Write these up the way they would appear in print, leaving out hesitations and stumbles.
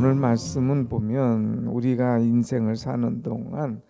오늘 말씀은 보면 우리가 인생을 사는 동안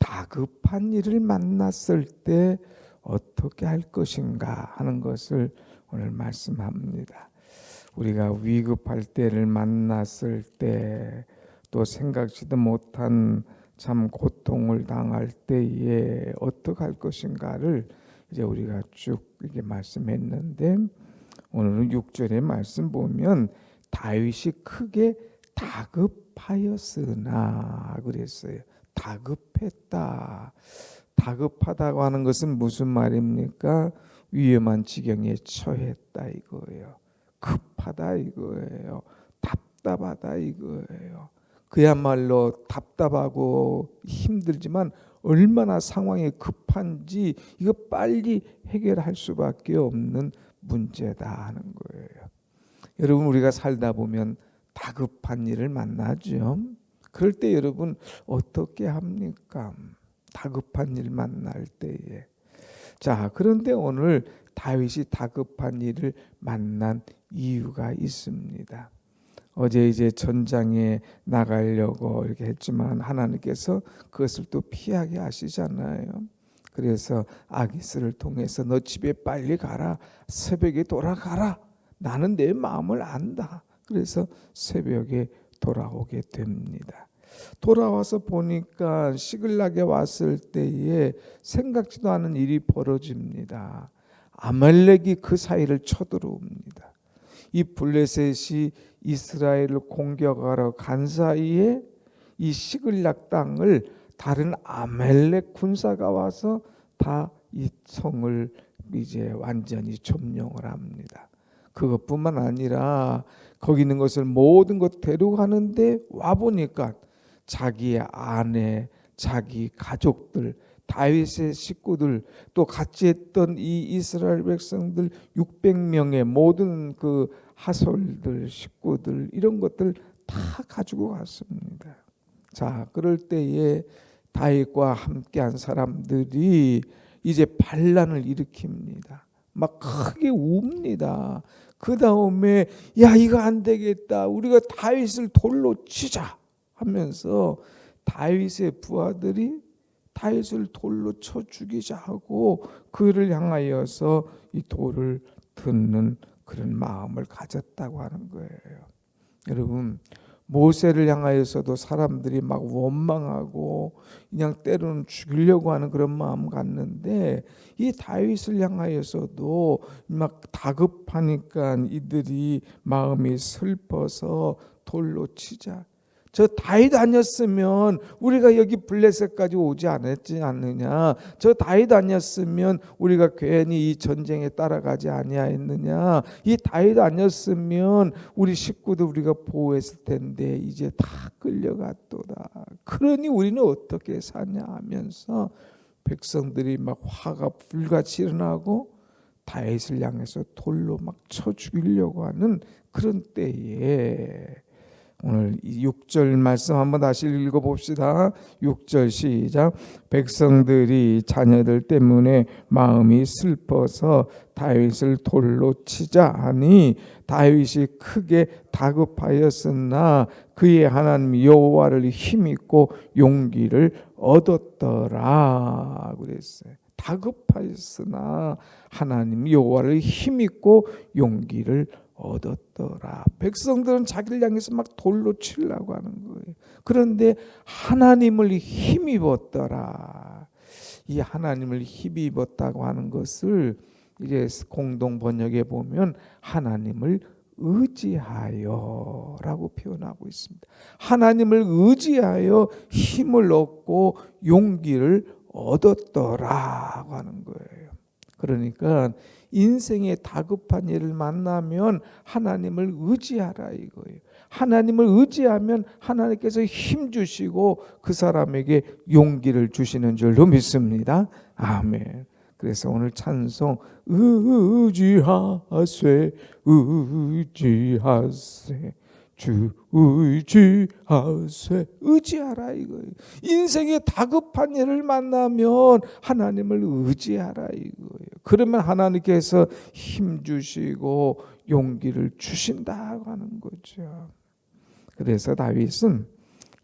다급한 일을 만났을 때 어떻게 할 것인가 하는 것을 오늘 말씀합니다. 우리가 위급할 때를 만났을 때, 또 생각지도 못한 참 고통을 당할 때에 어떻게 할 것인가를 이제 우리가 쭉 이렇게 말씀했는데, 오늘은 6절의 말씀 보면 다윗이 크게 다급하였으나 그랬어요. 다급했다. 다급하다고 하는 것은 무슨 말입니까? 위험한 지경에 처했다 이거예요. 급하다 이거예요. 답답하다 이거예요. 그야말로 답답하고 힘들지만 얼마나 상황이 급한지 이거 빨리 해결할 수밖에 없는 문제다 하는 거예요. 여러분, 우리가 살다 보면 다급한 일을 만나죠. 그럴 때 여러분 어떻게 합니까? 다급한 일 만날 때에. 자, 그런데 오늘 다윗이 다급한 일을 만난 이유가 있습니다. 어제 이제 전장에 나가려고 이렇게 했지만 하나님께서 그것을 또 피하게 하시잖아요. 그래서 아기스를 통해서 너 집에 빨리 가라. 새벽에 돌아가라. 나는 내 마음을 안다. 그래서 새벽에 돌아오게 됩니다. 돌아와서 보니까 시글락에 왔을 때에 생각지도 않은 일이 벌어집니다. 아말렉이 그 사이를 쳐들어옵니다. 이 블레셋이 이스라엘을 공격하러 간 사이에 이 시글락 땅을 다른 아말렉 군사가 와서 다 이 성을 이제 완전히 점령을 합니다. 그것뿐만 아니라 거기 있는 것을 모든 것 데려가는데 와 보니까 자기의 아내, 자기 가족들, 다윗의 식구들, 또 같이 했던 이 이스라엘 백성들 600명의 모든 그 하솔들, 식구들 이런 것들 다 가지고 갔습니다. 자, 그럴 때에 다윗과 함께한 사람들이 이제 반란을 일으킵니다. 막 크게 웁니다. 그 다음에 야, 이거 안 되겠다. 우리가 다윗을 돌로 치자 하면서 다윗의 부하들이 다윗을 돌로 쳐 죽이자 하고 그를 향하여서 이 돌을 듣는 그런 마음을 가졌다고 하는 거예요. 여러분, 모세를 향하여서도 사람들이 막 원망하고 그냥 때로는 죽이려고 하는 그런 마음 갖는데, 이 다윗을 향하여서도 막 다급하니까 이들이 마음이 슬퍼서 돌로 치자. 저 다윗 아니었으면 우리가 여기 블레셋까지 오지 않느냐. 저 다윗 아니었으면 우리가 괜히 이 전쟁에 따라가지 아니하였느냐. 이 다윗 아니었으면 우리 식구들 우리가 보호했을 텐데 이제 다 끌려갔도다. 그러니 우리는 어떻게 사냐 하면서 백성들이 막 화가 불같이 일어나고 다윗을 향해서 돌로 막 쳐 죽이려고 하는 그런 때에 오늘 6절 말씀 한번 다시 읽어봅시다. 6절 시작. 백성들이 자녀들 때문에 마음이 슬퍼서 다윗을 돌로 치자 하니 다윗이 크게 다급하였으나 그의 하나님 여호와를 힘입고 용기를 얻었더라 그랬어요. 다급하였으나 하나님 여호와를 힘입고 용기를 얻었더라. 백성들은 자기를 향해서 막 돌로 치려고 하는 거예요. 그런데 하나님을 힘입었더라. 이 하나님을 힘입었다고 하는 것을 이제 공동 번역에 보면 하나님을 의지하여라고 표현하고 있습니다. 하나님을 의지하여 힘을 얻고 용기를 얻었더라고 하는 거예요. 그러니까 인생의 다급한 일을 만나면 하나님을 의지하라 이거예요. 하나님을 의지하면 하나님께서 힘 주시고 그 사람에게 용기를 주시는 줄로 믿습니다. 아멘. 그래서 오늘 찬송 의지하세 의지하세 주 의지하세 의지하라 이거예요. 인생에 다급한 일을 만나면 하나님을 의지하라 이거예요. 그러면 하나님께서 힘 주시고 용기를 주신다고 하는 거죠. 그래서 다윗은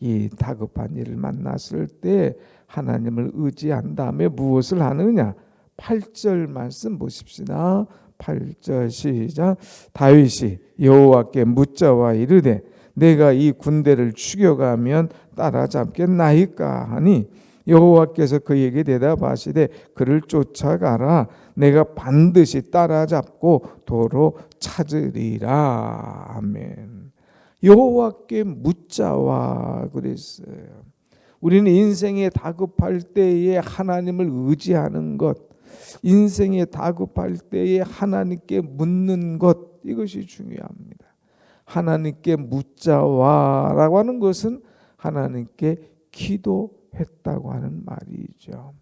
이 다급한 일을 만났을 때 하나님을 의지한 다음에 무엇을 하느냐? 8절 말씀 보십시다. 8절 시작. 다윗이 여호와께 묻자와 이르되 내가 이 군대를 추격하면 따라잡겠나이까 하니 여호와께서 그에게 대답하시되 그를 쫓아가라. 내가 반드시 따라잡고 도로 찾으리라. 아멘. 여호와께 묻자와 그랬어요. 우리는 인생에 다급할 때에 하나님을 의지하는 것, 인생에 다급할 때에 하나님께 묻는 것, 이것이 중요합니다. 하나님께 묻자와라고 하는 것은 하나님께 기도했다고 하는 말이죠.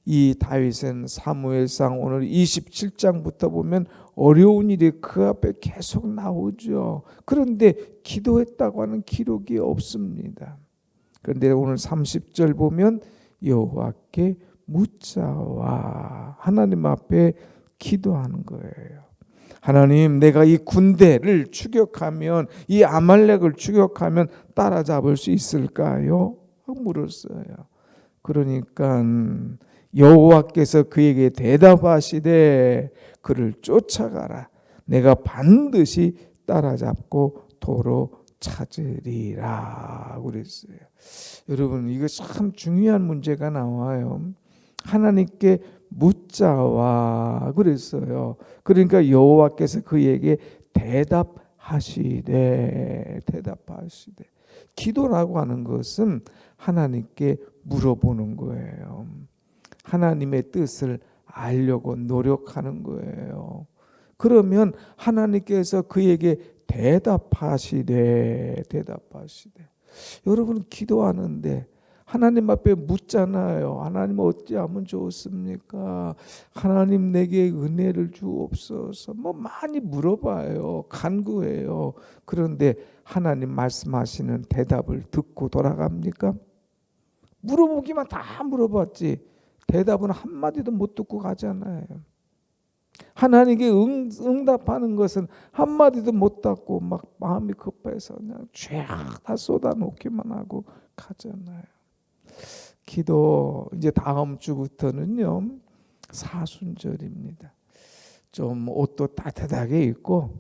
이 다윗은 사무엘상 오늘 27장부터 보면 어려운 일이 그 앞에 계속 나오죠. 그런데 기도했다고 하는 기록이 없습니다. 그런데 오늘 30절 보면 여호와께 묻자와 하나님 앞에 기도하는 거예요. 하나님, 내가 이 군대를 추격하면, 이 아말렉을 추격하면 따라잡을 수 있을까요? 물었어요. 그러니까 여호와께서 그에게 대답하시되 그를 쫓아가라. 내가 반드시 따라잡고 도로 찾으리라 그랬어요. 여러분, 이거 참 중요한 문제가 나와요. 하나님께 묻자와 그랬어요. 그러니까 여호와께서 그에게 대답하시되 기도라고 하는 것은 하나님께 물어보는 거예요. 하나님의 뜻을 알려고 노력하는 거예요. 그러면 하나님께서 그에게 대답하시되 여러분 기도하는데 하나님 앞에 묻잖아요. 하나님 어찌하면 좋습니까? 하나님 내게 은혜를 주옵소서. 뭐 많이 물어봐요. 간구해요. 그런데 하나님 말씀하시는 대답을 듣고 돌아갑니까? 물어보기만 다 물어봤지 대답은 한마디도 못 듣고 가잖아요. 하나님께 응답하는 것은 한마디도 못 듣고 막 마음이 급해서 그냥 쫙 다 쏟아놓기만 하고 가잖아요. 기도 이제 다음 주부터는요 사순절입니다. 좀 옷도 따뜻하게 입고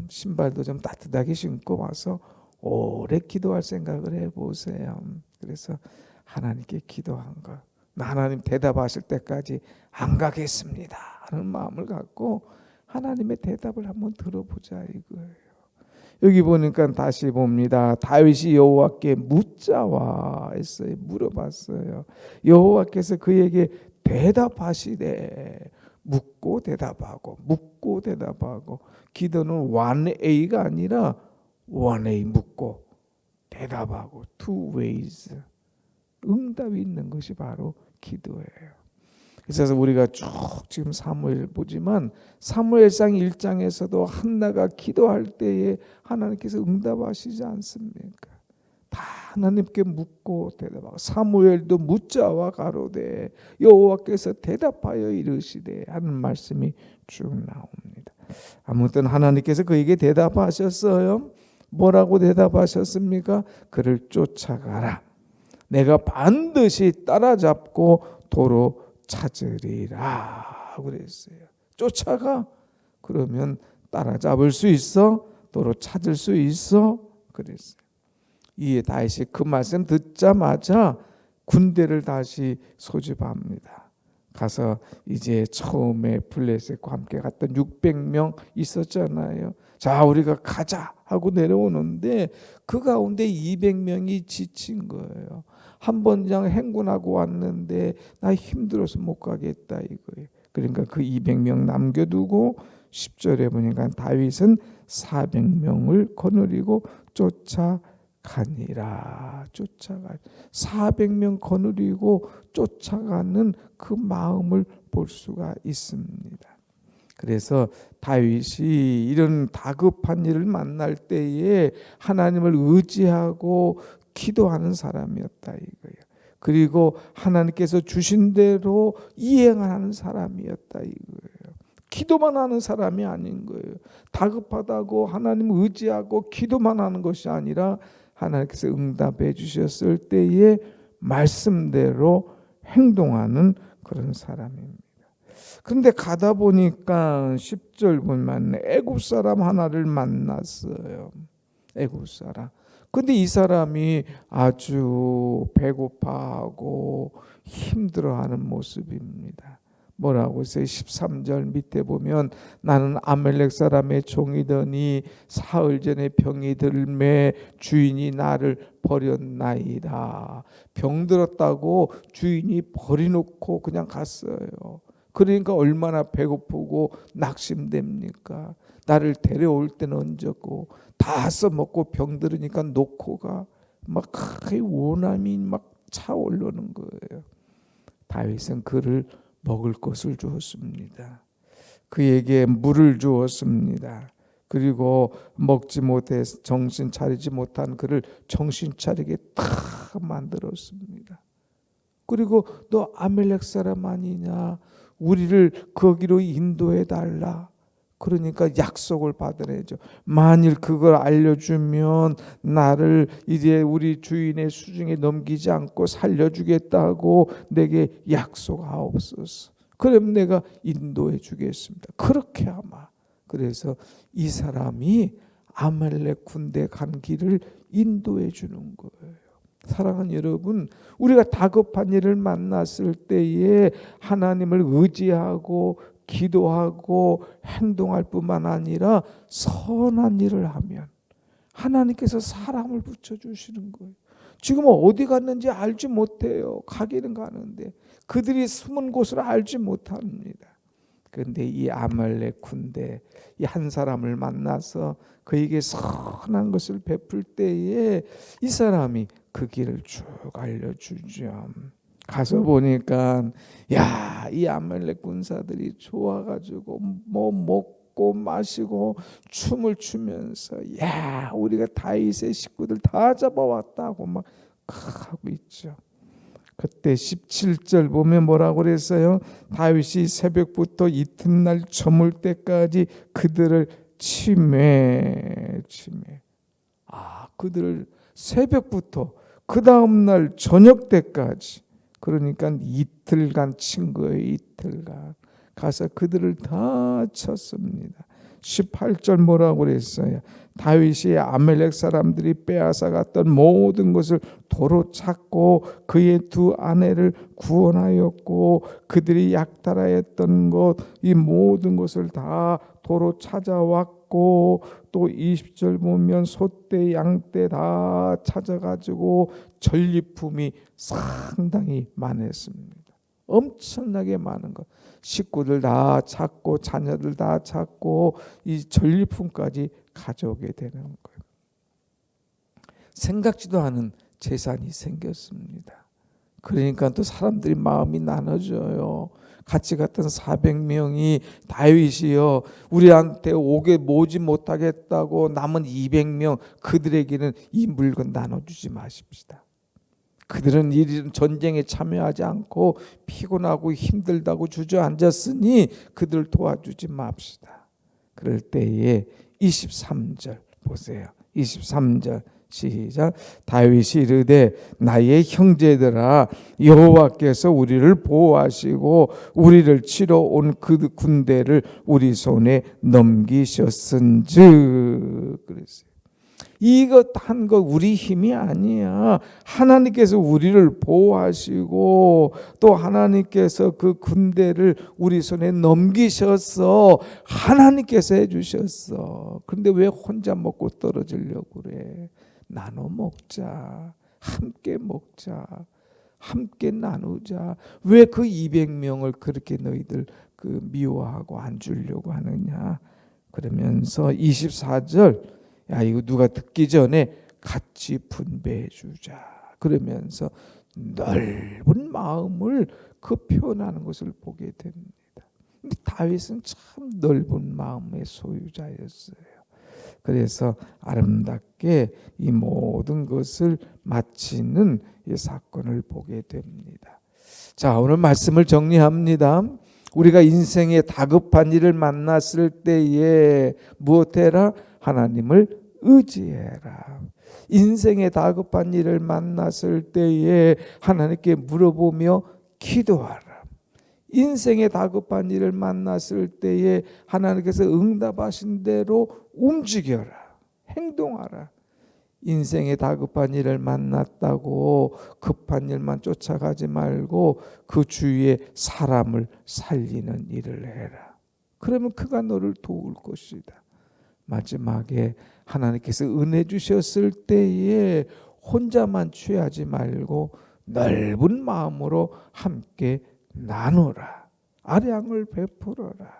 신발도 좀 따뜻하게 신고 와서 오래 기도할 생각을 해보세요. 그래서 하나님께 기도한 것 하나님 대답하실 때까지 안 가겠습니다 하는 마음을 갖고 하나님의 대답을 한번 들어보자 이거예요. 여기 보니까 다시 봅니다. 다윗이 여호와께 묻자와 했어요. 물어봤어요. 여호와께서 그에게 대답하시되 묻고 대답하고 묻고 대답하고 기도는 1A가 아니라 1A 묻고 대답하고 2 ways 응답이 있는 것이 바로 기도예요. 그래서 우리가 쭉 지금 사무엘 보지만 사무엘상 1장에서도 한나가 기도할 때에 하나님께서 응답하시지 않습니까? 다 하나님께 묻고 대답하고 사무엘도 묻자와 가로되 여호와께서 대답하여 이르시되 하는 말씀이 쭉 나옵니다. 아무튼 하나님께서 그에게 대답하셨어요. 뭐라고 대답하셨습니까? 그를 쫓아가라. 내가 반드시 따라잡고 도로 찾으리라 그랬어요. 쫓아가. 그러면 따라잡을 수 있어? 도로 찾을 수 있어? 그랬어요. 이에 다윗이 그 말씀 듣자마자 군대를 다시 소집합니다. 가서 이제 처음에 블레셋과 함께 갔던 600명 있었잖아요. 자, 우리가 가자 하고 내려오는데 그 가운데 200명이 지친 거예요. 한 번 그냥 행군하고 왔는데 나 힘들어서 못 가겠다 이거예요. 그러니까 그 200명 남겨두고 10절에 보니까 다윗은 400명을 거느리고 쫓아가니라. 400명 거느리고 쫓아가는 그 마음을 볼 수가 있습니다. 그래서 다윗이 이런 다급한 일을 만날 때에 하나님을 의지하고 기도하는 사람이었다 이거예요. 그리고 하나님께서 주신 대로 이행하는 사람이었다 이거예요. 기도만 하는 사람이 아닌 거예요. 다급하다고 하나님 의지하고 기도만 하는 것이 아니라 하나님께서 응답해 주셨을 때에 말씀대로 행동하는 그런 사람입니다. 그런데 가다 보니까 10절 보면 애굽 사람 하나를 만났어요. 애굽 사람. 근데 이 사람이 아주 배고파하고 힘들어하는 모습입니다. 뭐라고 했어요? 13절 밑에 보면 나는 아멜렉 사람의 종이더니 사흘 전에 병이 들매 주인이 나를 버렸나이다. 병들었다고 주인이 버려놓고 그냥 갔어요. 그러니까 얼마나 배고프고 낙심됩니까? 나를 데려올 때는 언제고 다 써먹고 병들으니까 놓고 가. 막 원함이 막 차오르는 거예요. 다윗은 그를 먹을 것을 주었습니다. 그에게 물을 주었습니다. 그리고 먹지 못해서 정신 차리지 못한 그를 정신 차리게 딱 만들었습니다. 그리고 너 아멜렉 사람 아니냐? 우리를 거기로 인도해 달라. 그러니까 약속을 받아내죠. 만일 그걸 알려주면 나를 이제 우리 주인의 수중에 넘기지 않고 살려주겠다고 내게 약속하옵소서. 그럼 내가 인도해 주겠습니다. 그렇게 아마. 그래서 이 사람이 아말렉 군대 간 길을 인도해 주는 거예요. 사랑하는 여러분, 우리가 다급한 일을 만났을 때에 하나님을 의지하고 기도하고 행동할 뿐만 아니라 선한 일을 하면 하나님께서 사람을 붙여주시는 거예요. 지금 어디 갔는지 알지 못해요. 가기는 가는데 그들이 숨은 곳을 알지 못합니다. 그런데 이 아말렉 군대 이 한 사람을 만나서 그에게 선한 것을 베풀 때에 이 사람이 그 길을 쭉 알려주죠. 가서 보니까 야, 이 아말렉 군사들이 좋아가지고 뭐 먹고 마시고 춤을 추면서 야, 우리가 다윗의 식구들 다 잡아왔다고 막 하고 있죠. 그때 17절 보면 뭐라고 그랬어요? 다윗이 새벽부터 이튿날 저물 때까지 그들을 치매. 그들을 새벽부터 그 다음날 저녁 때까지, 그러니까 이틀간 친 거예요. 이틀간 가서 그들을 다 쳤습니다. 18절 뭐라고 그랬어요? 다윗이 아멜렉 사람들이 빼앗아 갔던 모든 것을 도로 찾고 그의 두 아내를 구원하였고 그들이 약탈하였던 것 이 모든 것을 다 도로 찾아왔고 또 20절 보면 소떼 양떼 다 찾아가지고 전리품이 상당히 많았습니다. 엄청나게 많은 것. 식구들 다 찾고 자녀들 다 찾고 이 전리품까지 가져오게 되는 거예요. 생각지도 않은 재산이 생겼습니다. 그러니까 또 사람들이 마음이 나눠져요. 같이 갔던 400명이 다윗이요 우리한테 오게 모지 못하겠다고 남은 200명 그들에게는 이 물건 나눠주지 마십시다. 그들은 이 전쟁에 참여하지 않고 피곤하고 힘들다고 주저앉았으니 그들을 도와주지 맙시다. 그럴 때에 23절 보세요. 23절 시작. 다윗이 이르되 나의 형제들아 여호와께서 우리를 보호하시고 우리를 치러 온 그 군대를 우리 손에 넘기셨은즉 그랬어요. 이것 한 거 우리 힘이 아니야. 하나님께서 우리를 보호하시고 또 하나님께서 그 군대를 우리 손에 넘기셨어. 하나님께서 해주셨어. 그런데 왜 혼자 먹고 떨어지려고 그래? 나눠 먹자. 함께 먹자. 함께 나누자. 왜 그 200명을 그렇게 너희들 그 미워하고 안 주려고 하느냐? 그러면서 24절 야 이거 누가 듣기 전에 같이 분배해 주자. 그러면서 넓은 마음을 그 표현하는 것을 보게 됩니다. 근데 다윗은 참 넓은 마음의 소유자였어요. 그래서 아름답게 이 모든 것을 마치는 이 사건을 보게 됩니다. 자, 오늘 말씀을 정리합니다. 우리가 인생에 다급한 일을 만났을 때에 무엇해라? 하나님을 의지해라. 인생에 다급한 일을 만났을 때에 하나님께 물어보며 기도하라. 인생에 다급한 일을 만났을 때에 하나님께서 응답하신 대로 움직여라. 행동하라. 인생에 다급한 일을 만났다고 급한 일만 쫓아가지 말고 그 주위에 사람을 살리는 일을 해라. 그러면 그가 너를 도울 것이다. 마지막에 하나님께서 은혜 주셨을 때에 혼자만 취하지 말고 넓은 마음으로 함께 나누라. 아량을 베풀어라.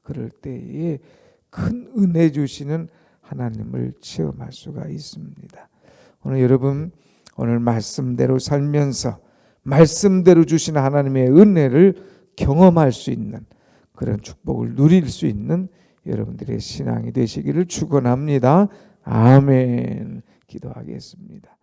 그럴 때에 큰 은혜 주시는 하나님을 체험할 수가 있습니다. 오늘 여러분 오늘 말씀대로 살면서 말씀대로 주신 하나님의 은혜를 경험할 수 있는 그런 축복을 누릴 수 있는 여러분들의 신앙이 되시기를 축원합니다. 아멘. 기도하겠습니다.